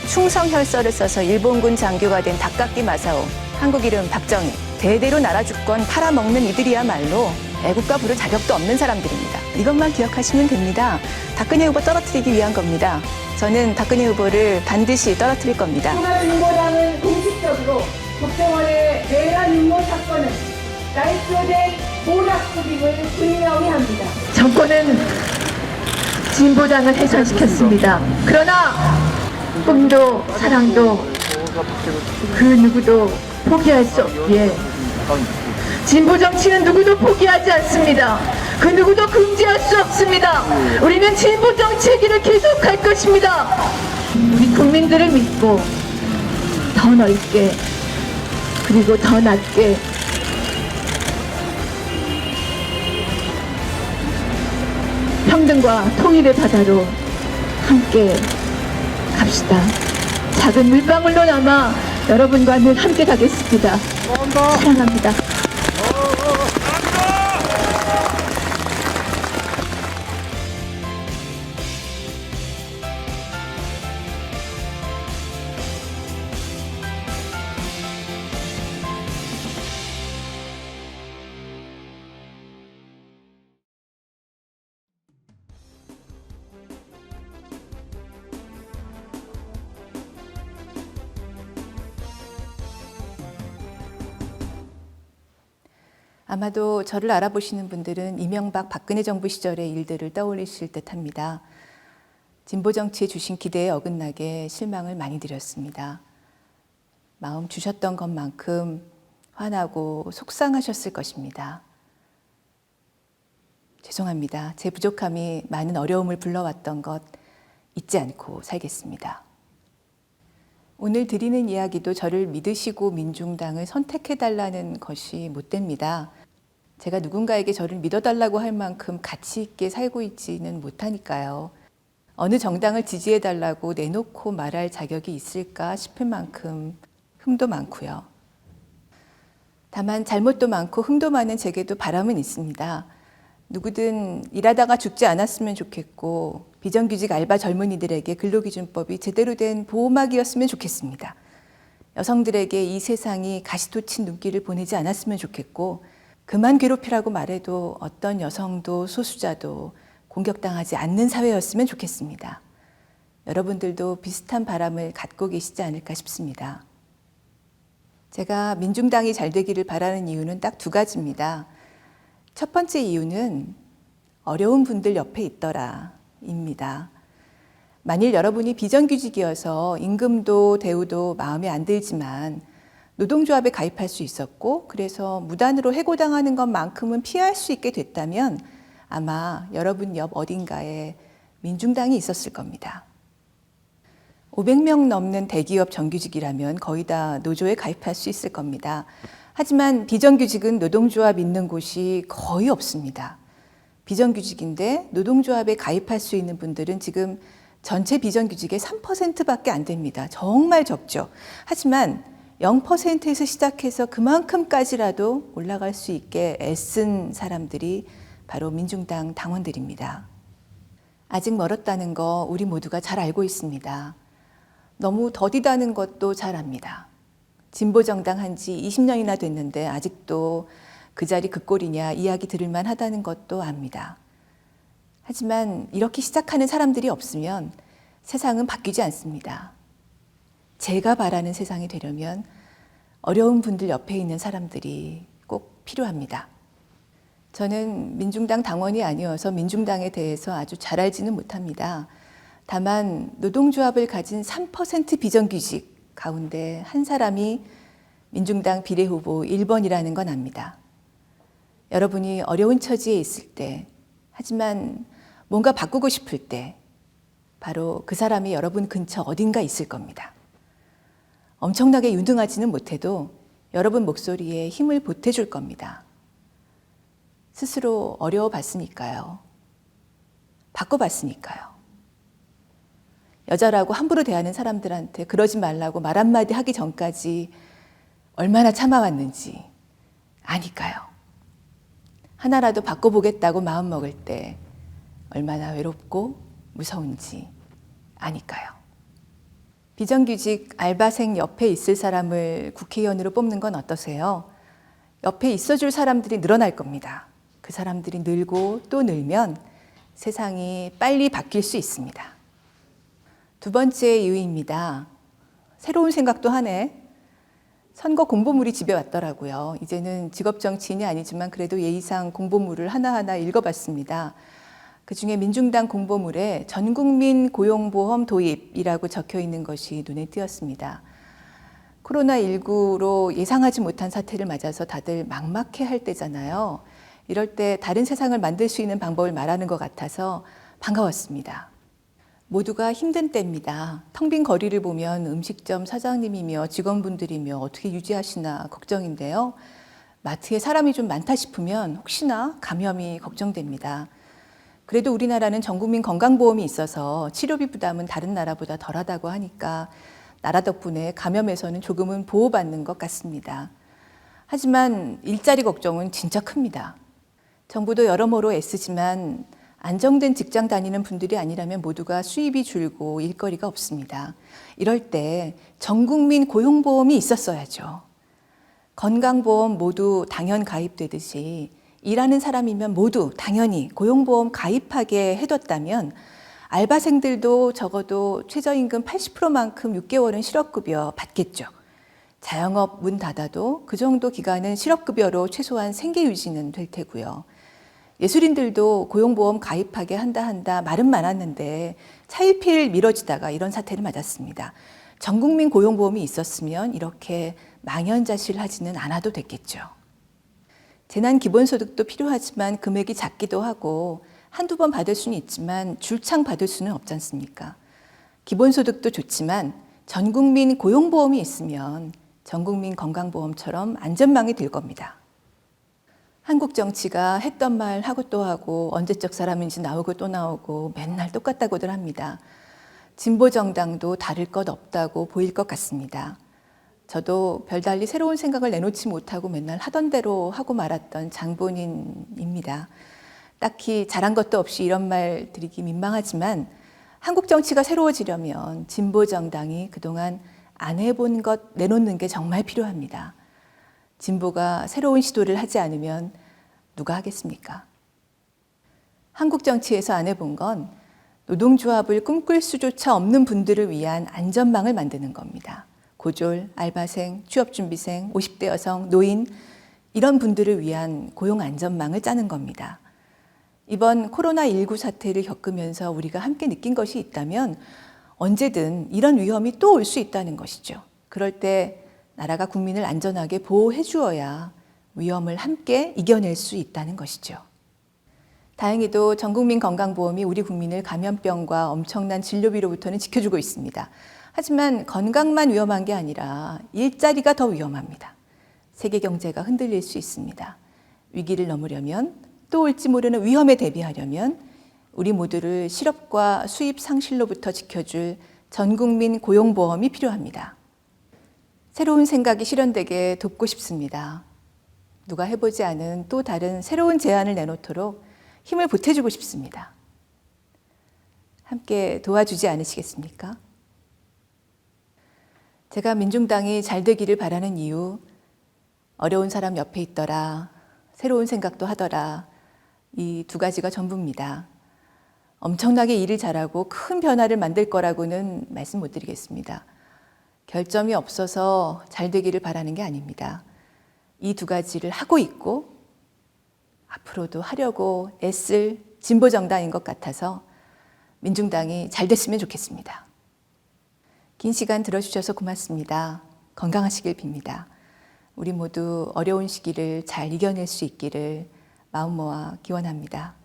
충성혈서를 써서 일본군 장교가 된 닭깎기 마사오, 한국 이름 박정희. 대대로 나라 주권 팔아먹는 이들이야말로 애국가 부를 자격도 없는 사람들입니다. 이것만 기억하시면 됩니다. 박근혜 후보 떨어뜨리기 위한 겁니다. 저는 박근혜 후보를 반드시 떨어뜨릴 겁니다. 통합진보당은 공식적으로 국정원의 내란 음모 사건은 라이프데이 모락수임을 분명히 합니다. 정권은 진보당을 훼손시켰습니다. 그러나 꿈도 사랑도 그 누구도 포기할 수 없기에 진보 정치는 누구도 포기하지 않습니다. 그 누구도 금지할 수 없습니다. 우리는 진보 정치의 길을 계속할 것입니다. 우리 국민들을 믿고 더 넓게 그리고 더 낮게 평등과 통일의 바다로 함께 갑시다. 작은 물방울로 남아 여러분과 늘 함께 가겠습니다. 사랑합니다. 아마도 저를 알아보시는 분들은 이명박 박근혜 정부 시절의 일들을 떠올리실 듯합니다. 진보 정치에 주신 기대에 어긋나게 실망을 많이 드렸습니다. 마음 주셨던 것만큼 화나고 속상하셨을 것입니다. 죄송합니다. 제 부족함이 많은 어려움을 불러왔던 것 잊지 않고 살겠습니다. 오늘 드리는 이야기도 저를 믿으시고 민중당을 선택해달라는 것이 못됩니다. 제가 누군가에게 저를 믿어달라고 할 만큼 가치 있게 살고 있지는 못하니까요. 어느 정당을 지지해달라고 내놓고 말할 자격이 있을까 싶을 만큼 흠도 많고요. 다만 잘못도 많고 흠도 많은 제게도 바람은 있습니다. 누구든 일하다가 죽지 않았으면 좋겠고 비정규직 알바 젊은이들에게 근로기준법이 제대로 된 보호막이었으면 좋겠습니다. 여성들에게 이 세상이 가시돋친 눈길을 보내지 않았으면 좋겠고 그만 괴롭히라고 말해도 어떤 여성도 소수자도 공격당하지 않는 사회였으면 좋겠습니다. 여러분들도 비슷한 바람을 갖고 계시지 않을까 싶습니다. 제가 민중당이 잘 되기를 바라는 이유는 딱 두 가지입니다. 첫 번째 이유는 어려운 분들 옆에 있더라 입니다. 만일 여러분이 비정규직이어서 임금도 대우도 마음에 안 들지만 노동조합에 가입할 수 있었고 그래서 무단으로 해고당하는 것만큼은 피할 수 있게 됐다면 아마 여러분 옆 어딘가에 민중당이 있었을 겁니다. 500명 넘는 대기업 정규직이라면 거의 다 노조에 가입할 수 있을 겁니다. 하지만 비정규직은 노동조합 있는 곳이 거의 없습니다. 비정규직인데 노동조합에 가입할 수 있는 분들은 지금 전체 비정규직의 3%밖에 안 됩니다. 정말 적죠. 하지만 0%에서 시작해서 그만큼까지라도 올라갈 수 있게 애쓴 사람들이 바로 민중당 당원들입니다. 아직 멀었다는 거 우리 모두가 잘 알고 있습니다. 너무 더디다는 것도 잘 압니다. 진보정당 한 지 20년이나 됐는데 아직도 그 자리 그 꼴이냐 이야기 들을만 하다는 것도 압니다. 하지만 이렇게 시작하는 사람들이 없으면 세상은 바뀌지 않습니다. 제가 바라는 세상이 되려면 어려운 분들 옆에 있는 사람들이 꼭 필요합니다. 저는 민중당 당원이 아니어서 민중당에 대해서 아주 잘 알지는 못합니다. 다만 노동조합을 가진 3% 비정규직 가운데 한 사람이 민중당 비례후보 1번이라는 건 압니다. 여러분이 어려운 처지에 있을 때, 하지만 뭔가 바꾸고 싶을 때 바로 그 사람이 여러분 근처 어딘가 있을 겁니다. 엄청나게 유능하지는 못해도 여러분 목소리에 힘을 보태줄 겁니다. 스스로 어려워봤으니까요. 바꿔봤으니까요. 여자라고 함부로 대하는 사람들한테 그러지 말라고 말 한마디 하기 전까지 얼마나 참아왔는지 아니까요. 하나라도 바꿔보겠다고 마음먹을 때 얼마나 외롭고 무서운지 아니까요. 비정규직 알바생 옆에 있을 사람을 국회의원으로 뽑는 건 어떠세요? 옆에 있어줄 사람들이 늘어날 겁니다. 그 사람들이 늘고 또 늘면 세상이 빨리 바뀔 수 있습니다. 두 번째 이유입니다. 새로운 생각도 하네. 선거 공보물이 집에 왔더라고요. 이제는 직업 정치인이 아니지만 그래도 예의상 공보물을 하나하나 읽어봤습니다. 그중에 민중당 공보물에 전국민 고용보험 도입이라고 적혀 있는 것이 눈에 띄었습니다. 코로나19로 예상하지 못한 사태를 맞아서 다들 막막해할 때잖아요. 이럴 때 다른 세상을 만들 수 있는 방법을 말하는 것 같아서 반가웠습니다. 모두가 힘든 때입니다. 텅 빈 거리를 보면 음식점 사장님이며 직원분들이며 어떻게 유지하시나 걱정인데요. 마트에 사람이 좀 많다 싶으면 혹시나 감염이 걱정됩니다. 그래도 우리나라는 전국민 건강보험이 있어서 치료비 부담은 다른 나라보다 덜하다고 하니까 나라 덕분에 감염에서는 조금은 보호받는 것 같습니다. 하지만 일자리 걱정은 진짜 큽니다. 정부도 여러모로 애쓰지만 안정된 직장 다니는 분들이 아니라면 모두가 수입이 줄고 일거리가 없습니다. 이럴 때 전국민 고용보험이 있었어야죠. 건강보험 모두 당연 가입되듯이 일하는 사람이면 모두 당연히 고용보험 가입하게 해뒀다면 알바생들도 적어도 최저임금 80%만큼 6개월은 실업급여 받겠죠. 자영업 문 닫아도 그 정도 기간은 실업급여로 최소한 생계 유지는 될 테고요. 예술인들도 고용보험 가입하게 한다 말은 많았는데 차일피일 미뤄지다가 이런 사태를 맞았습니다. 전국민 고용보험이 있었으면 이렇게 망연자실하지는 않아도 됐겠죠. 재난 기본소득도 필요하지만 금액이 작기도 하고 한두 번 받을 수는 있지만 줄창 받을 수는 없지 않습니까? 기본소득도 좋지만 전국민 고용보험이 있으면 전국민 건강보험처럼 안전망이 들 겁니다. 한국 정치가 했던 말 하고 또 하고 언제적 사람인지 나오고 또 나오고 맨날 똑같다고들 합니다. 진보 정당도 다를 것 없다고 보일 것 같습니다. 저도 별달리 새로운 생각을 내놓지 못하고 맨날 하던 대로 하고 말았던 장본인입니다. 딱히 잘한 것도 없이 이런 말 드리기 민망하지만 한국 정치가 새로워지려면 진보 정당이 그동안 안 해본 것 내놓는 게 정말 필요합니다. 진보가 새로운 시도를 하지 않으면 누가 하겠습니까? 한국 정치에서 안 해본 건 노동조합을 꿈꿀 수조차 없는 분들을 위한 안전망을 만드는 겁니다. 고졸, 알바생, 취업준비생, 50대 여성, 노인 이런 분들을 위한 고용 안전망을 짜는 겁니다. 이번 코로나19 사태를 겪으면서 우리가 함께 느낀 것이 있다면 언제든 이런 위험이 또 올 수 있다는 것이죠. 그럴 때 나라가 국민을 안전하게 보호해 주어야 위험을 함께 이겨낼 수 있다는 것이죠. 다행히도 전국민 건강보험이 우리 국민을 감염병과 엄청난 진료비로부터는 지켜주고 있습니다. 하지만 건강만 위험한 게 아니라 일자리가 더 위험합니다. 세계 경제가 흔들릴 수 있습니다. 위기를 넘으려면 또 올지 모르는 위험에 대비하려면 우리 모두를 실업과 수입 상실로부터 지켜줄 전국민 고용보험이 필요합니다. 새로운 생각이 실현되게 돕고 싶습니다. 누가 해보지 않은 또 다른 새로운 제안을 내놓도록 힘을 보태주고 싶습니다. 함께 도와주지 않으시겠습니까? 제가 민중당이 잘 되기를 바라는 이유, 어려운 사람 옆에 있더라, 새로운 생각도 하더라, 이 두 가지가 전부입니다. 엄청나게 일을 잘하고 큰 변화를 만들 거라고는 말씀 못 드리겠습니다. 결점이 없어서 잘 되기를 바라는 게 아닙니다. 이 두 가지를 하고 있고 앞으로도 하려고 애쓸 진보정당인 것 같아서 민중당이 잘 됐으면 좋겠습니다. 긴 시간 들어주셔서 고맙습니다. 건강하시길 빕니다. 우리 모두 어려운 시기를 잘 이겨낼 수 있기를 마음 모아 기원합니다.